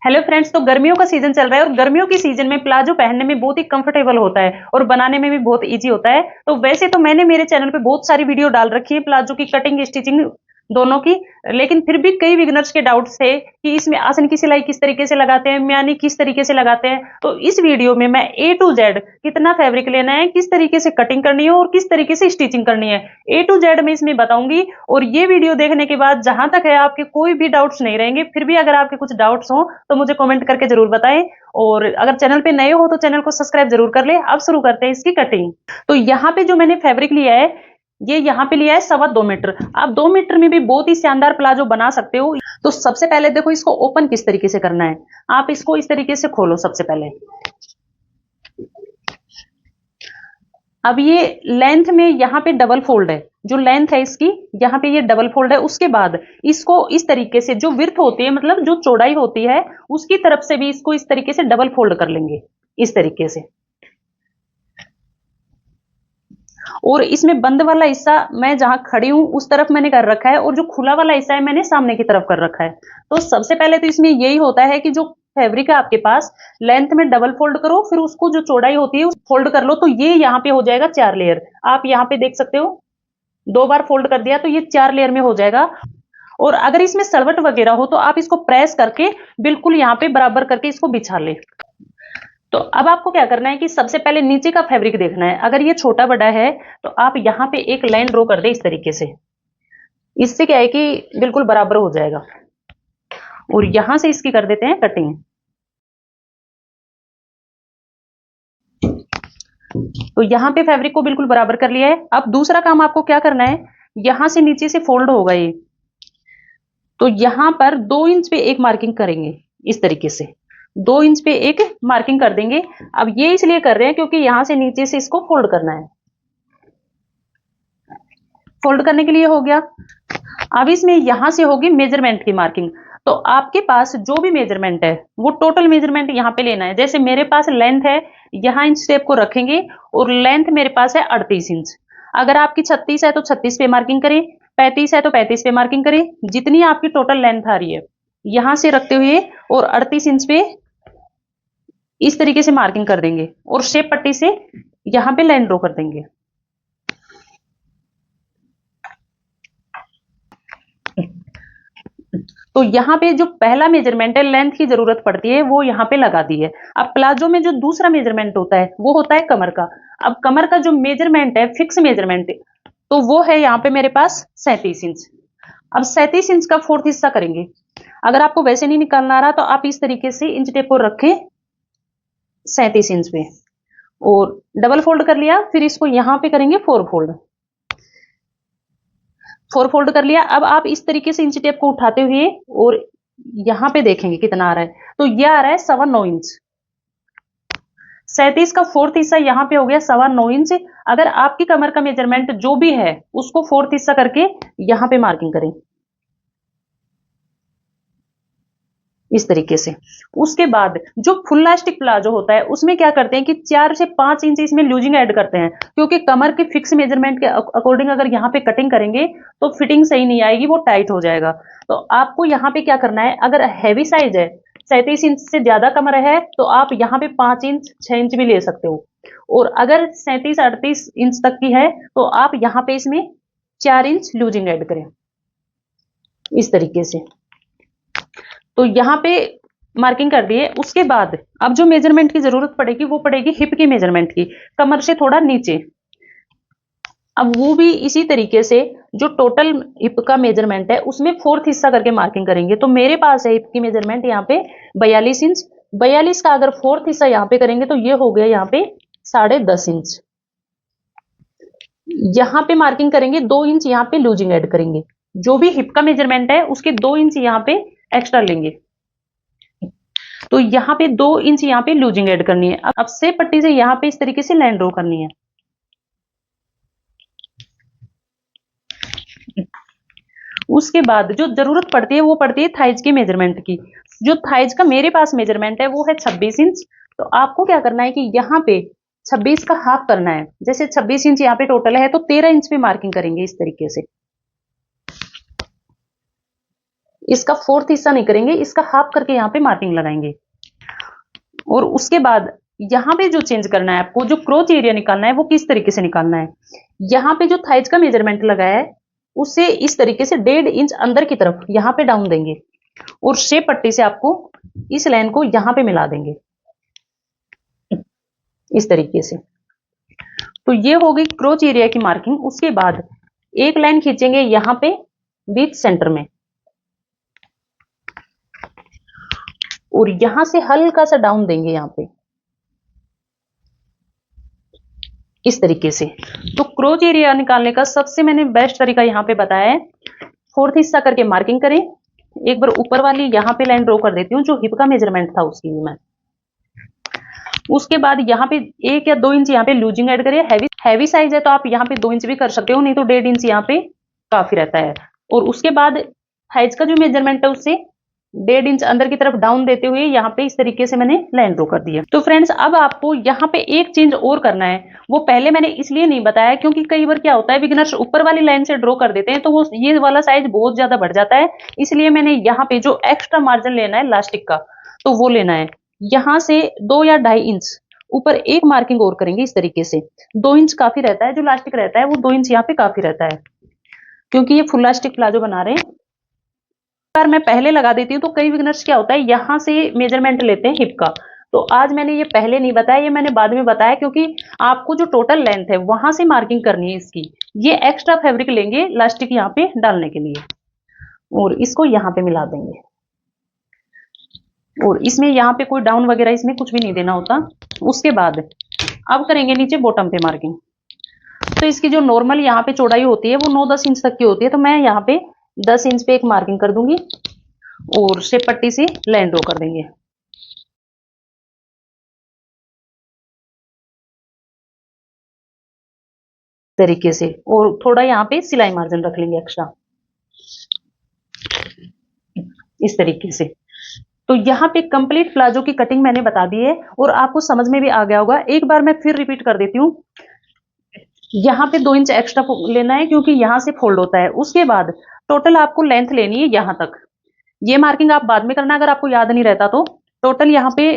Hello friends, तो गर्मियों का सीजन चल रहा है और गर्मियों की सीजन में प्लाजो पहनने में बहुत ही कंफर्टेबल होता है और बनाने में भी बहुत इजी होता है। तो वैसे तो मैंने मेरे चैनल पे बहुत सारी वीडियो डाल रखी है प्लाजो की कटिंग स्टिचिंग दोनों की। लेकिन फिर भी कई बिगनर्स के डाउट्स थे कि इसमें आसन की सिलाई किस तरीके से लगाते हैं, म्यानी किस तरीके से लगाते हैं। तो इस वीडियो में मैं ए टू जेड कितना फैब्रिक लेना है, किस तरीके से कटिंग करनी है और किस तरीके से स्टिचिंग करनी है, ए टू जेड मैं इसमें बताऊंगी। और ये वीडियो देखने के बाद जहां तक है आपके कोई भी डाउट्स नहीं रहेंगे। फिर भी अगर आपके कुछ डाउट्स हो तो मुझे कमेंट करके जरूर बताएं। और अगर चैनल पे नए हो तो चैनल को सब्सक्राइब जरूर कर ले। अब शुरू करते हैं इसकी कटिंग। तो यहाँ पे जो मैंने फैब्रिक लिया है, ये यहाँ पे लिया है 2.25 मीटर। आप 2 मीटर में भी बहुत ही शानदार प्लाजो बना सकते हो। तो सबसे पहले देखो इसको ओपन किस तरीके से करना है। आप इसको इस तरीके से खोलो सबसे पहले। अब ये लेंथ में यहाँ पे डबल फोल्ड है, जो लेंथ है इसकी यहाँ पे ये डबल फोल्ड है। उसके बाद इसको इस तरीके से जो विड्थ होती है, मतलब जो चौड़ाई होती है, उसकी तरफ से भी इसको इस तरीके से डबल फोल्ड कर लेंगे इस तरीके से। और इसमें बंद वाला हिस्सा मैं जहां खड़ी हूं उस तरफ मैंने कर रखा है और जो खुला वाला हिस्सा है मैंने सामने की तरफ कर रखा है। तो सबसे पहले तो इसमें यही होता है कि जो फैब्रिक है आपके पास, लेंथ में डबल फोल्ड करो, फिर उसको जो चौड़ाई होती है फोल्ड कर लो। तो ये यहाँ पे हो जाएगा 4 लेयर। आप यहाँ पे देख सकते हो 2 बार फोल्ड कर दिया तो ये 4 लेयर में हो जाएगा। और अगर इसमें सलवट वगैरह हो तो आप इसको प्रेस करके बिल्कुल यहाँ पे बराबर करके इसको बिछा ले। तो अब आपको क्या करना है कि सबसे पहले नीचे का फैब्रिक देखना है। अगर ये छोटा बड़ा है तो आप यहाँ पे एक लाइन ड्रॉ कर दे इस तरीके से। इससे क्या है कि बिल्कुल बराबर हो जाएगा। और यहां से इसकी कर देते हैं कटिंग। तो यहाँ पे फैब्रिक को बिल्कुल बराबर कर लिया है। अब दूसरा काम आपको क्या करना है, यहां से नीचे से फोल्ड होगा ये, तो यहां पर 2 इंच पे एक मार्किंग करेंगे इस तरीके से। 2 इंच पे एक मार्किंग कर देंगे। अब ये इसलिए कर रहे हैं क्योंकि यहां से नीचे से इसको फोल्ड करना है। फोल्ड करने के लिए हो गया। अब इसमें यहां से होगी मेजरमेंट की मार्किंग। तो आपके पास जो भी मेजरमेंट है वो टोटल मेजरमेंट यहाँ पे लेना है। जैसे मेरे पास लेंथ है, यहाँ इंच टेप को रखेंगे और लेंथ मेरे पास है 38 इंच। अगर आपकी 36 है तो 36 पे मार्किंग करें, 35 है तो 35 पे मार्किंग करें। जितनी आपकी टोटल लेंथ आ रही है यहां से रखते हुए और 38 इंच पे इस तरीके से मार्किंग कर देंगे और शेप पट्टी से यहां पे लाइन ड्रॉ कर देंगे। तो यहाँ पे जो पहला मेजरमेंट है, लेंथ की जरूरत पड़ती है, वो यहाँ पे लगा दी है। अब प्लाजो में जो दूसरा मेजरमेंट होता है वो होता है कमर का। अब कमर का जो मेजरमेंट है, फिक्स मेजरमेंट, तो वो है यहाँ पे मेरे पास 37 इंच। अब 37 इंच का फोर्थ हिस्सा करेंगे। अगर आपको वैसे नहीं निकालना आ रहा तो आप इस तरीके से इंच टेप को रखें 37 इंच पे और डबल फोल्ड कर लिया। फिर इसको यहाँ पे करेंगे 4 फोल्ड। 4 फोल्ड कर लिया। अब आप इस तरीके से इंच टेप को उठाते हुए और यहां पे देखेंगे कितना आ रहा है। तो यह आ रहा है 9.25 इंच। 37 का फोर्थ हिस्सा यहाँ पे हो गया 9.25 इंच। अगर आपकी कमर का मेजरमेंट जो भी है उसको फोर्थ हिस्सा करके यहां पे मार्किंग करें इस तरीके से। उसके बाद जो फुल इलास्टिक प्लाजो होता है उसमें क्या करते हैं कि 4 से 5 इंच इसमें लूजिंग ऐड करते हैं, क्योंकि कमर के फिक्स मेजरमेंट के अकॉर्डिंग अगर यहाँ पे कटिंग करेंगे तो फिटिंग सही नहीं आएगी, वो टाइट हो जाएगा। तो आपको यहाँ पे क्या करना है, अगर हैवी साइज है, 37 इंच से ज्यादा कमर है, तो आप यहाँ पे 5 इंच 6 इंच भी ले सकते हो। और अगर 37-38 इंच तक की है तो आप यहाँ पे इसमें 4 इंच लूजिंग ऐड करें इस तरीके से। तो यहाँ पे मार्किंग कर दिए। उसके बाद अब जो मेजरमेंट की जरूरत पड़ेगी वो पड़ेगी हिप की मेजरमेंट की, कमर से थोड़ा नीचे। अब वो भी इसी तरीके से जो टोटल हिप का मेजरमेंट है उसमें फोर्थ हिस्सा करके मार्किंग करेंगे। तो मेरे पास है हिप की मेजरमेंट यहाँ पे 42 इंच। 42 का अगर फोर्थ हिस्सा यहाँ पे करेंगे तो ये हो गया यहाँ पे 10.5 इंच। यहाँ पे मार्किंग करेंगे 2 इंच यहाँ पे लूजिंग ऐड करेंगे। जो भी हिप का मेजरमेंट है उसके 2 इंच यहाँ पे एक्स्ट्रा लेंगे। तो यहाँ पे 2 इंच यहाँ पे लूजिंग ऐड करनी है। अब से पट्टी से यहाँ पे इस तरीके से लाइन ड्रॉ करनी है। उसके बाद जो जरूरत पड़ती है वो पड़ती है थाइज के मेजरमेंट की। जो थाइज का मेरे पास मेजरमेंट है वो है 26 इंच। तो आपको क्या करना है कि यहाँ पे 26 का हाफ करना है। जैसे 26 इंच यहाँ पे टोटल है तो 13 इंच पे मार्किंग करेंगे इस तरीके से। इसका फोर्थ हिस्सा नहीं करेंगे, इसका हाफ करके यहाँ पे मार्किंग लगाएंगे। और उसके बाद यहाँ पे जो चेंज करना है आपको, जो क्रोच एरिया निकालना है वो किस तरीके से निकालना है, यहाँ पे जो थाइज का मेजरमेंट लगाया है उससे इस तरीके से 1.5 इंच अंदर की तरफ यहाँ पे डाउन देंगे और शेप पट्टी से आपको इस लाइन को यहाँ पे मिला देंगे इस तरीके से। तो ये हो गई क्रोच एरिया की मार्किंग। उसके बाद एक लाइन खींचेंगे यहाँ पे बीच सेंटर में और यहां से हल्का सा डाउन देंगे यहाँ पे इस तरीके से। तो क्रोच एरिया निकालने का सबसे मैंने बेस्ट तरीका यहाँ पे बताया है, फोर्थ हिस्सा करके मार्किंग करें। एक बार ऊपर वाली यहाँ पे लाइन ड्रॉ कर देती हूँ जो हिप का मेजरमेंट था उसकी भी मैं। उसके बाद यहाँ पे 1 या 2 इंच यहाँ पे लूजिंग ऐड करिए। हैवी साइज है तो आप यहाँ पे 2 इंच भी कर सकते हो, नहीं तो 1.5 इंच यहाँ पे काफी रहता है। और उसके बाद हाइज का जो मेजरमेंट है उससे 1.5 इंच अंदर की तरफ डाउन देते हुए यहाँ पे इस तरीके से मैंने लाइन ड्रॉ कर दी है। तो फ्रेंड्स अब आपको यहाँ पे एक चेंज और करना है, वो पहले मैंने इसलिए नहीं बताया क्योंकि कई बार क्या होता है बिगिनर्स ऊपर वाली लाइन से ड्रॉ कर देते हैं तो वो ये वाला साइज बहुत ज्यादा बढ़ जाता है। इसलिए मैंने यहाँ पे जो एक्स्ट्रा मार्जिन लेना है लास्टिक का तो वो लेना है, यहाँ से 2 या 2.5 इंच ऊपर एक मार्किंग और करेंगे इस तरीके से। 2 इंच काफी रहता है, जो लास्टिक रहता है वो 2 इंच यहाँ पे काफी रहता है क्योंकि ये फुल लास्टिक प्लाजो बना रहे हैं। अगर मैं पहले लगा देती हूँ तो कई बिगिनर्स क्या होता है यहाँ से मेजरमेंट लेते हैं हिप का, तो आज मैंने ये पहले नहीं बताया, ये मैंने बाद में बताया क्योंकि आपको जो टोटल लेंथ है वहां से मार्किंग करनी है इसकी। ये एक्स्ट्रा फैब्रिक लेंगे लास्टिक यहाँ पे डालने के लिए और इसको यहाँ पे मिला देंगे और इसमें यहाँ पे कोई डाउन वगैरह इसमें कुछ भी नहीं देना होता। उसके बाद अब करेंगे नीचे बॉटम पे मार्किंग। तो इसकी जो नॉर्मल यहाँ पे चौड़ाई होती है वो 9-10 इंच तक की होती है, तो मैं यहाँ पे 10 इंच पे एक मार्किंग कर दूंगी और शेप पट्टी से लाइन ड्रॉ कर देंगे तरीके से। और थोड़ा यहाँ पे सिलाई मार्जिन रख लेंगे एक्स्ट्रा इस तरीके से। तो यहाँ पे कंप्लीट प्लाजो की कटिंग मैंने बता दी है और आपको समझ में भी आ गया होगा। एक बार मैं फिर रिपीट कर देती हूँ, यहाँ पे 2 इंच एक्स्ट्रा लेना है क्योंकि यहाँ से फोल्ड होता है। उसके बाद टोटल आपको लेंथ लेनी है यहाँ तक, ये मार्किंग आप बाद में करना अगर आपको याद नहीं रहता तो। टोटल यहाँ पे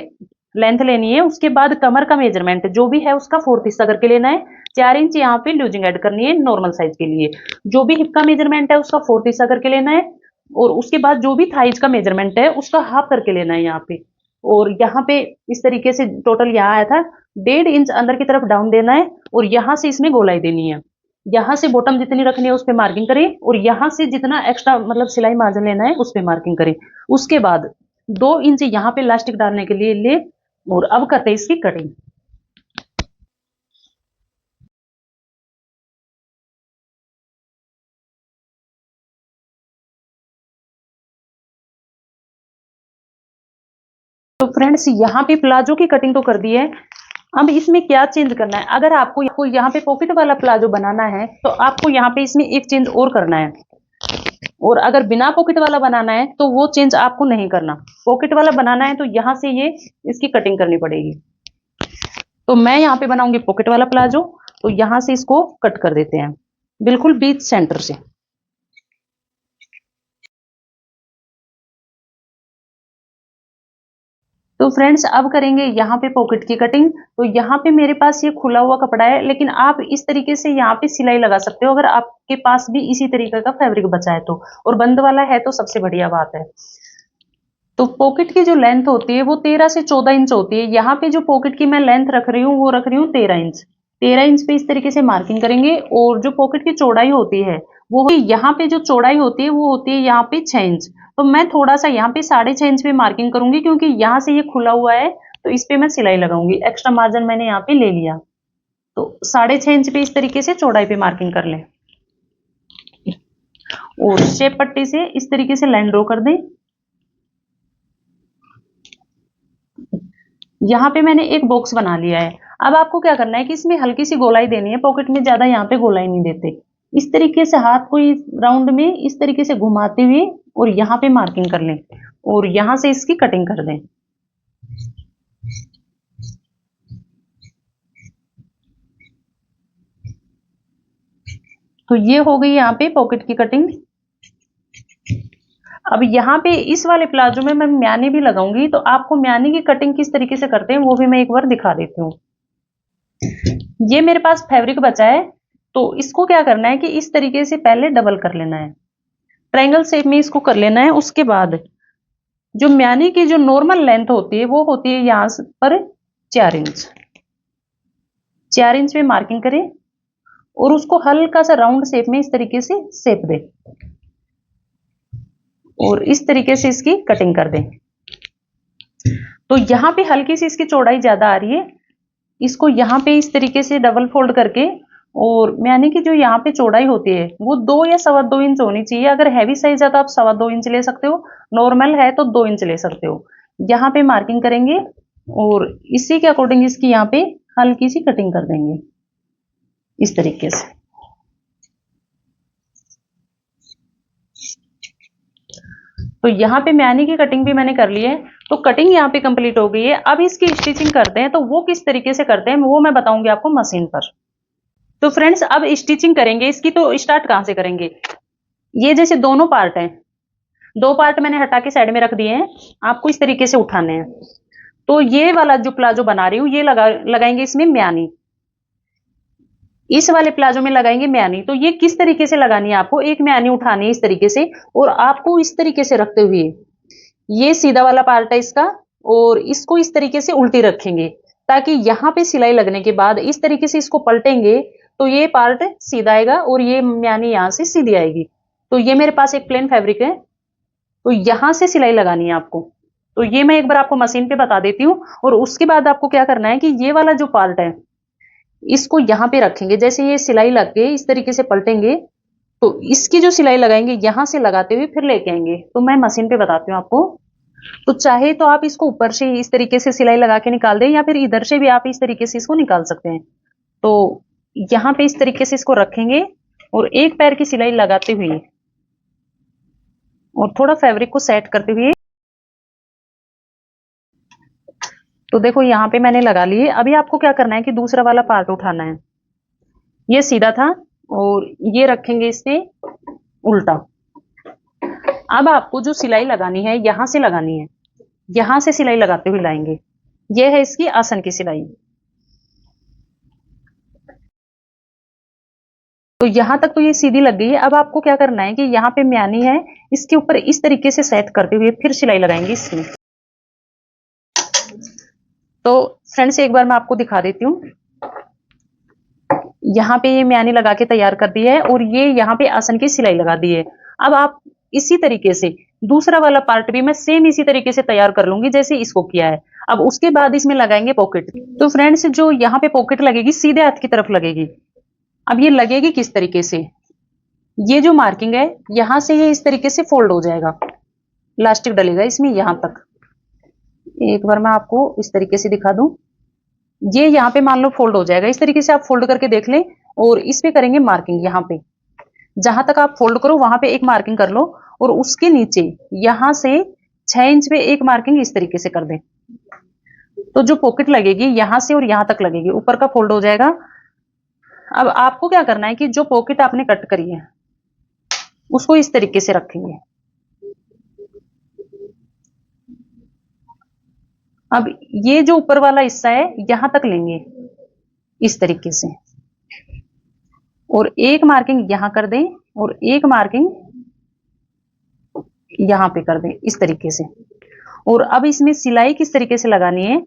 लेंथ लेनी है। उसके बाद कमर का मेजरमेंट जो भी है उसका फोर्थ हिस्सा करके लेना है। 4 इंच यहाँ पे लूजिंग ऐड करनी है नॉर्मल साइज के लिए। जो भी हिप का मेजरमेंट है उसका फोर्थ हिस्सा करके लेना है और उसके बाद जो भी थाइज का मेजरमेंट है उसका हाफ करके लेना है यहाँ पे। और यहाँ पे इस तरीके से टोटल यहाँ आया था 1.5 इंच अंदर की तरफ डाउन देना है और यहाँ से इसमें गोलाई देनी है। यहाँ से बॉटम जितनी रखनी है उस पर मार्किंग करें और यहाँ से जितना एक्स्ट्रा मतलब सिलाई मार्जिन लेना है उस पर मार्किंग करें। उसके बाद 2 इंच यहाँ पे इलास्टिक डालने के लिए ले और अब करते हैं इसकी कटिंग। तो फ्रेंड्स यहाँ पे प्लाजो की कटिंग तो कर दी है। अब इसमें क्या चेंज करना है, अगर आपको यहाँ पे पॉकेट वाला प्लाजो बनाना है तो आपको यहाँ पे इसमें एक चेंज और करना है और अगर बिना पॉकेट वाला बनाना है तो वो चेंज आपको नहीं करना। पॉकेट वाला बनाना है तो यहाँ से ये इसकी कटिंग करनी पड़ेगी। तो मैं यहाँ पे बनाऊंगी पॉकेट वाला प्लाजो, तो यहाँ से इसको कट कर देते हैं बिल्कुल बीच सेंटर से। तो फ्रेंड्स अब करेंगे यहाँ पे पॉकेट की कटिंग। तो यहाँ पे मेरे पास ये खुला हुआ कपड़ा है लेकिन आप इस तरीके से यहाँ पे सिलाई लगा सकते हो अगर आपके पास भी इसी तरीके का फैब्रिक बचा है तो, और बंद वाला है तो सबसे बढ़िया बात है। तो पॉकेट की जो लेंथ होती है वो 13 से 14 इंच होती है। यहाँ पे जो पॉकेट की मैं लेंथ रख रही हूँ वो रख रही हूँ 13 इंच। 13 इंच पे इस तरीके से मार्किंग करेंगे और जो पॉकेट की चौड़ाई होती है वो यहाँ पे जो चौड़ाई होती है वो होती है यहाँ पे 6 इंच। तो मैं थोड़ा सा यहाँ पे 6.5 इंच पे मार्किंग करूंगी क्योंकि यहाँ से ये खुला हुआ है तो इस पे मैं सिलाई लगाऊंगी। एक्स्ट्रा मार्जिन मैंने यहाँ पे ले लिया, तो 6.5 इंच पे इस तरीके से चौड़ाई पे मार्किंग कर लें और शेप पट्टी से इस तरीके से लाइन ड्रॉ कर दें। यहाँ पे मैंने एक बॉक्स बना लिया है। अब आपको क्या करना है कि इसमें हल्की सी गोलाई देनी है, पॉकेट में ज्यादा यहाँ पे गोलाई नहीं देते। इस तरीके से हाथ को राउंड में इस तरीके से घुमाते हुए और यहाँ पे मार्किंग कर लें और यहाँ से इसकी कटिंग कर दें। तो ये हो गई यहाँ पे पॉकेट की कटिंग। अब यहाँ पे इस वाले प्लाजो में मैं म्यानी भी लगाऊंगी, तो आपको म्यानी की कटिंग किस तरीके से करते हैं वो भी मैं एक बार दिखा देती हूँ। ये मेरे पास फैब्रिक बचा है, तो इसको क्या करना है कि इस तरीके से पहले डबल कर लेना है, ट्रायंगल शेप में इसको कर लेना है। उसके बाद जो म्यानी की जो नॉर्मल लेंथ होती है वो होती है यहाँ पर 4 इंच। 4 इंच में मार्किंग करें और उसको हल्का सा राउंड शेप में इस तरीके से शेप दें और इस तरीके से इसकी कटिंग कर दें। तो यहाँ पे हल्की सी इसकी चौड़ाई ज्यादा आ रही है, इसको यहाँ पे इस तरीके से डबल फोल्ड करके, और यानी कि जो यहाँ पे चौड़ाई होती है वो 2 या 2.25 इंच होनी चाहिए। अगर हैवी साइज है तो आप 2.25 इंच ले सकते हो, नॉर्मल है तो 2 इंच ले सकते हो। यहाँ पे मार्किंग करेंगे और इसी के अकॉर्डिंग इसकी यहाँ पे हल्की सी कटिंग कर देंगे इस तरीके से। तो यहाँ पे म्यानी की कटिंग भी मैंने कर ली है, तो कटिंग यहाँ पे कंप्लीट हो गई है। अब इसकी स्टिचिंग करते हैं, तो वो किस तरीके से करते हैं वो मैं बताऊंगी आपको मशीन पर। तो फ्रेंड्स अब स्टिचिंग करेंगे इसकी, तो स्टार्ट कहाँ से करेंगे। ये जैसे दोनों पार्ट हैं, 2 पार्ट मैंने हटा के साइड में रख दिए हैं, आपको इस तरीके से उठाने हैं। तो ये वाला जो प्लाजो बना रही हूँ ये लगाएंगे इसमें म्यानी, इस वाले प्लाजो में लगाएंगे म्यानी। तो ये किस तरीके से लगानी है, आपको एक म्यानी उठानी है इस तरीके से, और आपको इस तरीके से रखते हुए, ये सीधा वाला पार्ट है इसका, और इसको इस तरीके से उल्टी रखेंगे ताकि यहाँ पे सिलाई लगने के बाद इस तरीके से इसको पलटेंगे तो ये पार्ट सीधा आएगा और ये म्यानी यहाँ से सीधी आएगी। तो ये मेरे पास एक प्लेन फैब्रिक है, तो यहां से सिलाई लगानी है आपको। तो ये मैं एक बार आपको मशीन पे बता देती हूँ, और उसके बाद आपको क्या करना है कि ये वाला जो पार्ट है इसको यहाँ पे रखेंगे, जैसे ये सिलाई लग गई इस तरीके से पलटेंगे, तो इसकी जो सिलाई लगाएंगे यहां से लगाते हुए फिर लेके आएंगे। तो मैं मशीन पे बताती हूँ आपको। तो चाहे तो आप इसको ऊपर से इस तरीके से सिलाई लगा के निकाल दें, या फिर इधर से भी आप इस तरीके से इसको निकाल सकते हैं। तो यहाँ पे इस तरीके से इसको रखेंगे और एक पैर की सिलाई लगाते हुए और थोड़ा फैब्रिक को सेट करते हुए, तो देखो यहाँ पे मैंने लगा लिए। अभी आपको क्या करना है कि दूसरा वाला पार्ट उठाना है, ये सीधा था और ये रखेंगे इससे उल्टा। अब आपको जो सिलाई लगानी है यहां से लगानी है, यहां से सिलाई लगाते हुए लाएंगे। ये है इसकी आसन की सिलाई। तो यहां तक तो ये सीधी लग गई है। अब आपको क्या करना है कि यहाँ पे म्यानी है, इसके ऊपर इस तरीके से सेट करते हुए फिर सिलाई लगाएंगे इसमें। तो फ्रेंड्स एक बार मैं आपको दिखा देती हूँ। यहाँ पे ये म्यानी लगा के तैयार कर दी है और ये यहाँ पे आसन की सिलाई लगा दी है। अब आप इसी तरीके से दूसरा वाला पार्ट भी मैं सेम इसी तरीके से तैयार कर लूंगी जैसे इसको किया है। अब उसके बाद इसमें लगाएंगे पॉकेट। तो फ्रेंड्स जो यहाँ पे पॉकेट लगेगी सीधे हाथ की तरफ लगेगी। अब ये लगेगी किस तरीके से, ये जो मार्किंग है यहां से ये इस तरीके से फोल्ड हो जाएगा, इलास्टिक डलेगा इसमें यहां तक। एक बार मैं आपको इस तरीके से दिखा दूं, ये यहाँ पे मान लो फोल्ड हो जाएगा। इस तरीके से आप फोल्ड करके देख लें और इस पे करेंगे मार्किंग। यहाँ पे जहां तक आप फोल्ड करो वहां पे एक मार्किंग कर लो और उसके नीचे यहां से 6 इंच पे एक मार्किंग इस तरीके से कर दें। तो जो पॉकेट लगेगी यहां से और यहां तक लगेगी, ऊपर का फोल्ड हो जाएगा। अब आपको क्या करना है कि जो पॉकेट आपने कट करी है उसको इस तरीके से रखेंगे। अब ये जो ऊपर वाला हिस्सा है यहां तक लेंगे इस तरीके से, और एक मार्किंग यहां कर दें और एक मार्किंग यहां पे कर दें इस तरीके से। और अब इसमें सिलाई किस तरीके से लगानी है,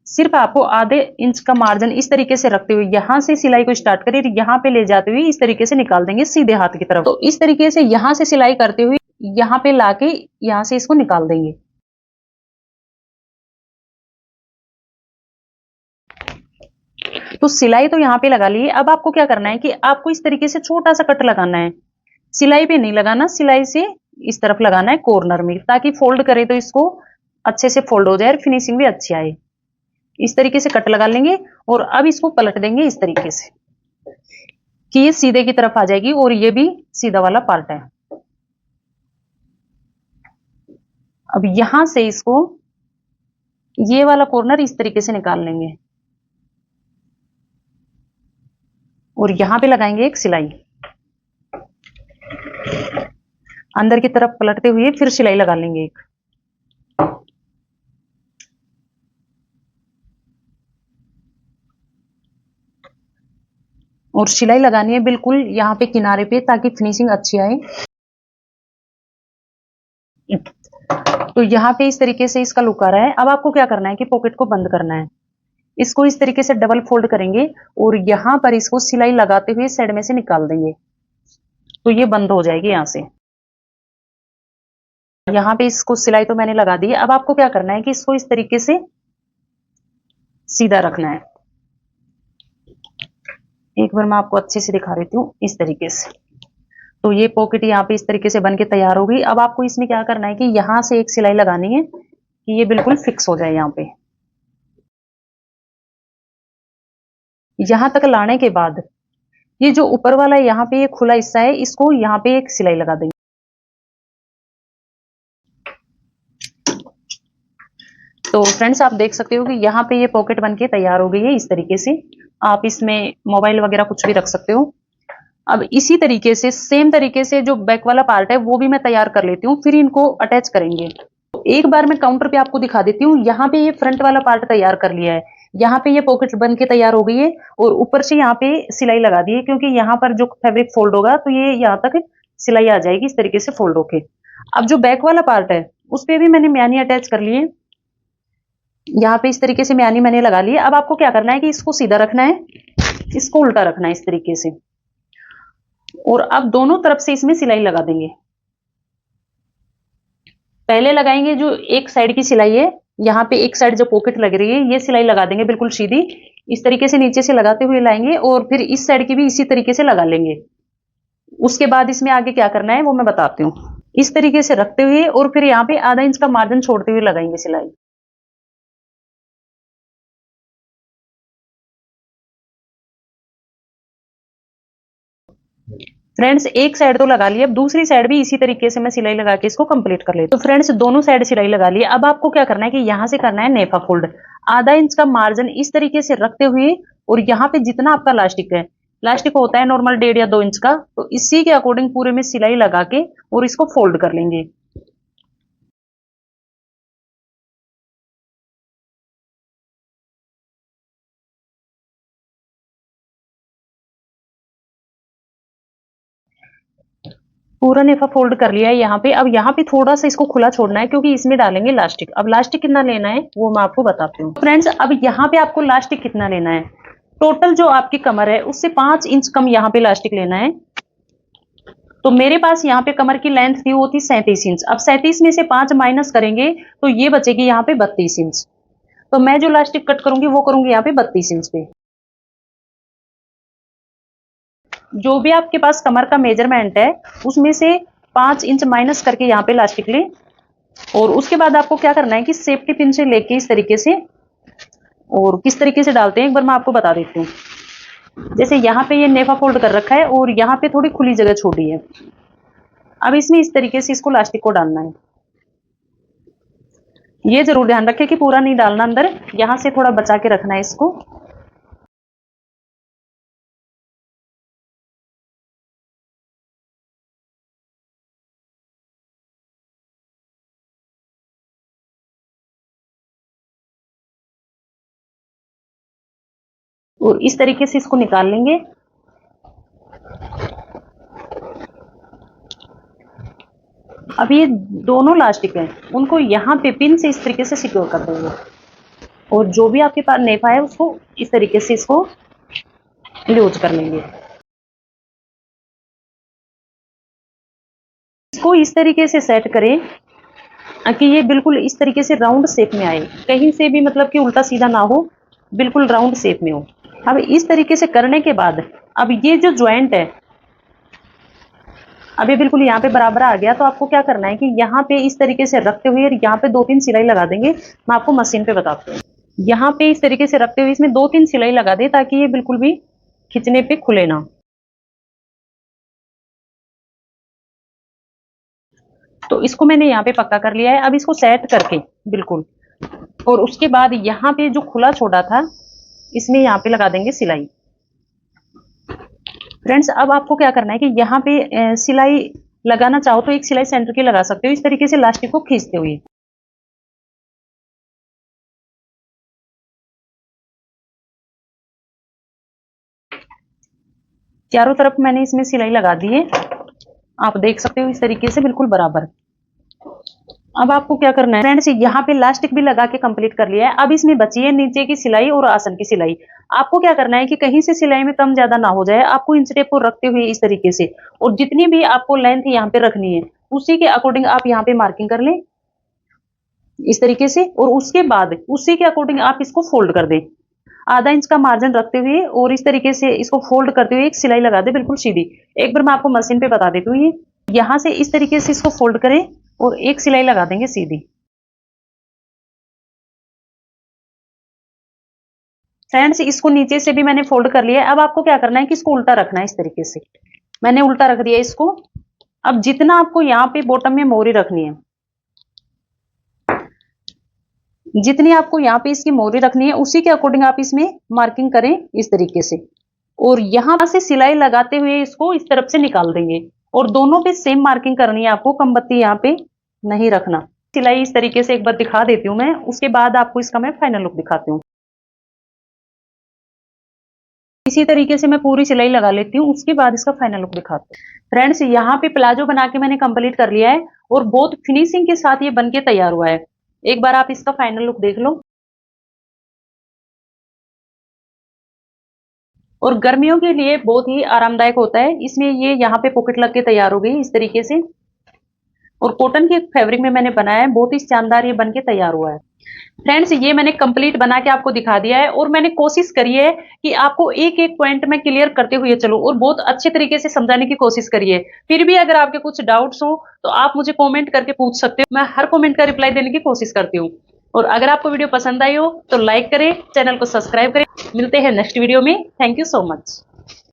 सिर्फ आपको आधे इंच का मार्जिन इस तरीके से रखते हुए यहां से सिलाई को स्टार्ट करिए, यहां पे ले जाते हुए इस तरीके से निकाल देंगे सीधे हाथ की तरफ। तो इस तरीके से यहां से सिलाई करते हुए यहां पे लाके यहां से इसको निकाल देंगे। तो सिलाई तो यहाँ पे लगा ली। अब आपको क्या करना है कि आपको इस तरीके से छोटा सा कट लगाना है, सिलाई पे नहीं लगाना, सिलाई से इस तरफ लगाना है कॉर्नर में, ताकि फोल्ड करे तो इसको अच्छे से फोल्ड हो जाए और फिनिशिंग भी अच्छी आए। इस तरीके से कट लगा लेंगे और अब इसको पलट देंगे इस तरीके से कि ये सीधे की तरफ आ जाएगी और ये भी सीधा वाला पार्ट है। अब यहां से इसको ये वाला कॉर्नर इस तरीके से निकाल लेंगे और यहां पे लगाएंगे एक सिलाई। अंदर की तरफ पलटते हुए फिर सिलाई लगा लेंगे एक। और सिलाई लगानी है बिल्कुल यहाँ पे किनारे पे, ताकि फिनिशिंग अच्छी आए। तो यहाँ पे इस तरीके से इसका लुक आ रहा है। अब आपको क्या करना है कि पॉकेट को बंद करना है। इसको इस तरीके से डबल फोल्ड करेंगे और यहाँ पर इसको सिलाई लगाते हुए साइड में से निकाल देंगे, तो ये बंद हो जाएगी यहाँ से। यहाँ पे इसको सिलाई तो मैंने लगा दी है। अब आपको क्या करना है कि इसको इस तरीके से सीधा रखना है। एक बार मैं आपको अच्छे से दिखा देती हूँ इस तरीके से। तो ये पॉकेट यहाँ पे इस तरीके से बन के तैयार हो गई। अब आपको इसमें क्या करना है कि यहाँ से एक सिलाई लगानी है कि ये बिल्कुल फिक्स हो जाए। यहाँ पे यहाँ तक लाने के बाद ये जो ऊपर वाला यहाँ पे ये खुला हिस्सा है, इसको यहाँ पे एक सिलाई लगा देंगे। तो फ्रेंड्स आप देख सकते हो कि यहाँ पे ये पॉकेट बनके तैयार हो गई है। इस तरीके से आप इसमें मोबाइल वगैरह कुछ भी रख सकते हो। अब इसी तरीके से सेम तरीके से जो बैक वाला पार्ट है वो भी मैं तैयार कर लेती हूँ, फिर इनको अटैच करेंगे। एक बार मैं काउंटर पे आपको दिखा देती हूँ। यहाँ पे ये फ्रंट वाला पार्ट तैयार कर लिया है। यहाँ पे ये पॉकेट बन के तैयार हो गई है और ऊपर से यहाँ पे सिलाई लगा दी है, क्योंकि यहाँ पर जो फैब्रिक फोल्ड होगा तो ये यहाँ तक सिलाई आ जाएगी इस तरीके से फोल्ड होके। अब जो बैक वाला पार्ट है उस पर भी मैंने म्यानी अटैच कर ली है। यहाँ पे इस तरीके से म्यानी मैंने लगा ली है। अब आपको क्या करना है कि इसको सीधा रखना है, इसको उल्टा रखना है इस तरीके से, और अब दोनों तरफ से इसमें सिलाई लगा देंगे। पहले लगाएंगे जो एक साइड की सिलाई है, यहाँ पे एक साइड जो पॉकेट लग रही है ये सिलाई लगा देंगे बिल्कुल सीधी। इस तरीके से नीचे से लगाते हुए लाएंगे और फिर इस साइड की भी इसी तरीके से लगा लेंगे। उसके बाद इसमें आगे क्या करना है वो मैं बताती हूँ। इस तरीके से रखते हुए और फिर यहाँ पे आधा इंच का मार्जिन छोड़ते हुए लगाएंगे सिलाई। फ्रेंड्स एक साइड तो लगा ली, अब दूसरी साइड भी इसी तरीके से मैं सिलाई लगा के इसको कंप्लीट कर लेती हूँ। तो फ्रेंड्स दोनों साइड सिलाई लगा ली। अब आपको क्या करना है कि यहाँ से करना है नेफा फोल्ड। आधा इंच का मार्जिन इस तरीके से रखते हुए और यहाँ पे जितना आपका लास्टिक है, लास्टिक होता है नॉर्मल 1.5 या 2 इंच का, तो इसी के अकॉर्डिंग पूरे में सिलाई लगा के और इसको फोल्ड कर लेंगे। पूरा नेफा फोल्ड कर लिया है यहाँ पे। अब यहाँ पे थोड़ा सा इसको खुला छोड़ना है, क्योंकि इसमें डालेंगे लास्टिक। अब लास्टिक कितना लेना है वो मैं आपको बताती हूँ। फ्रेंड्स अब यहाँ पे आपको लास्टिक कितना लेना है, टोटल जो आपकी कमर है उससे 5 इंच कम यहाँ पे लास्टिक लेना है। तो मेरे पास यहाँ पे कमर की लेंथ थी वो थी 37 इंच। अब 37 में से 5 माइनस करेंगे तो ये बचेगी यहाँ पे 32 इंच। तो मैं जो लास्टिक कट करूंगी वो करूंगी यहाँ पे 32 इंच पे। जो भी आपके पास कमर का मेजरमेंट है उसमें से 5 इंच माइनस करके यहाँ पे लास्टिक लें। और उसके बाद आपको क्या करना है कि सेफ्टी पिन से लेके इस तरीके से, और किस तरीके से डालते हैं एक बार मैं आपको बता देती हूँ। जैसे यहाँ पे ये नेफा फोल्ड कर रखा है और यहाँ पे थोड़ी खुली जगह छोड़ी है। अब इसमें इस तरीके से इसको लास्टिक को डालना है। ये जरूर ध्यान रखें कि पूरा नहीं डालना अंदर, यहाँ से थोड़ा बचा के रखना है इसको। और इस तरीके से इसको निकाल लेंगे। अब ये दोनों लास्टिक हैं उनको यहाँ पे पिन से इस तरीके से सिक्योर कर देंगे, और जो भी आपके पास नेफा है उसको इस तरीके से इसको लूज कर लेंगे। इसको इस तरीके से सेट करें कि ये बिल्कुल इस तरीके से राउंड शेप में आए, कहीं से भी मतलब कि उल्टा सीधा ना हो, बिल्कुल राउंड शेप में हो। अब इस तरीके से करने के बाद अब ये जो ज्वाइंट है अब ये बिल्कुल यहाँ पे बराबर आ गया। तो आपको क्या करना है कि यहाँ पे इस तरीके से रखते हुए यहाँ पे 2-3 सिलाई लगा देंगे। मैं आपको मशीन पे बताती हूँ। यहाँ पे इस तरीके से रखते हुए इसमें 2-3 सिलाई लगा दे, ताकि ये बिल्कुल भी खींचने पे खुले ना। तो इसको मैंने यहाँ पे पक्का कर लिया है। अब इसको सेट करके बिल्कुल, और उसके बाद यहाँ पे जो खुला छोड़ा था इसमें यहाँ पे लगा देंगे सिलाई। फ्रेंड्स अब आपको क्या करना है कि यहाँ पे सिलाई लगाना चाहो तो एक सिलाई सेंटर की लगा सकते हो, इस तरीके से लास्टिक को खींचते हुए। चारों तरफ मैंने इसमें सिलाई लगा दी है, आप देख सकते हो इस तरीके से बिल्कुल बराबर। अब आपको क्या करना है फ्रेंड्स, यहाँ पे लास्टिक भी लगा के कंप्लीट कर लिया है। अब इसमें बची है नीचे की सिलाई और आसन की सिलाई। आपको क्या करना है कि कहीं से सिलाई में कम ज्यादा ना हो जाए, आपको इंच टेप को रखते हुए इस तरीके से, और जितनी भी आपको लेंथ यहाँ पे रखनी है उसी के अकॉर्डिंग आप यहाँ पे मार्किंग कर लें इस तरीके से, और उसके बाद उसी के अकॉर्डिंग आप इसको फोल्ड कर दें आधा इंच का मार्जिन रखते हुए, और इस तरीके से इसको फोल्ड करते हुए एक सिलाई लगा दे बिल्कुल सीधी। एक बार मैं आपको मशीन पे बता देती हूँ, ये यहाँ से इस तरीके से इसको फोल्ड करें और एक सिलाई लगा देंगे सीधी। फ्रेंड्स, इसको नीचे से भी मैंने फोल्ड कर लिया है। अब आपको क्या करना है कि इसको उल्टा रखना है इस तरीके से। मैंने उल्टा रख दिया इसको। अब जितना आपको यहाँ पे बॉटम में मोरी रखनी है, जितनी आपको यहाँ पे इसकी मोरी रखनी है उसी के अकॉर्डिंग आप इसमें मार्किंग करें इस तरीके से, और यहाँ से सिलाई लगाते हुए इसको इस तरफ से निकाल देंगे, और दोनों पे सेम मार्किंग करनी है आपको, कम बत्ती यहाँ पे नहीं रखना। सिलाई इस तरीके से एक बार दिखा देती हूँ मैं, उसके बाद आपको इसका मैं फाइनल लुक दिखाती हूँ। इसी तरीके से मैं पूरी सिलाई लगा लेती हूँ, उसके बाद इसका फाइनल लुक दिखाती हूँ। फ्रेंड्स, यहाँ पे प्लाजो बना के मैंने कंप्लीट कर लिया है, और बहुत फिनिशिंग के साथ ये बन के तैयार हुआ है। एक बार आप इसका फाइनल लुक देख लो। और गर्मियों के लिए बहुत ही आरामदायक होता है, इसमें ये यहाँ पे पॉकेट लग के तैयार हो गई इस तरीके से, और कॉटन के फैब्रिक में मैंने बनाया है, बहुत ही शानदार ये बन के तैयार हुआ है। फ्रेंड्स, ये मैंने कंप्लीट बना के आपको दिखा दिया है, और मैंने कोशिश करी है कि आपको एक एक पॉइंट में क्लियर करते हुए चलो, और बहुत अच्छे तरीके से समझाने की कोशिश करी है। फिर भी अगर आपके कुछ डाउट्स हो तो आप मुझे कमेंट करके पूछ सकते हो, मैं हर कमेंट का रिप्लाई देने की कोशिश करती हूँ। और अगर आपको वीडियो पसंद आई हो तो लाइक करें, चैनल को सब्सक्राइब करें। मिलते हैं नेक्स्ट वीडियो में। Thank you so much.